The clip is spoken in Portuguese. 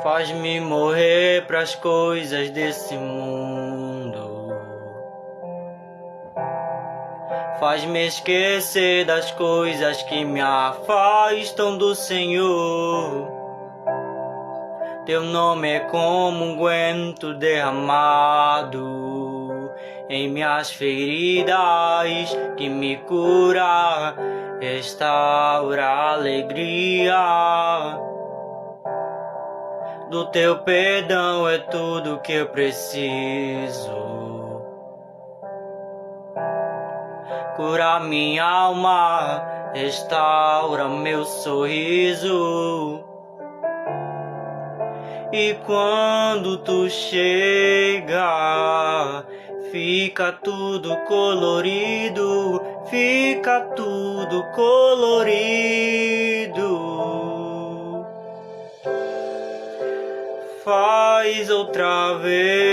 Faz-me morrer pras coisas desse mundo. Faz-me esquecer das coisas que me afastam do Senhor. Teu nome é como um unguento derramado em minhas feridas, que me cura, restaura a alegria. Do teu perdão é tudo que eu preciso. Cura minha alma, restaura meu sorriso. E quando tu chega, fica tudo colorido, fica tudo colorido. Faz outra vez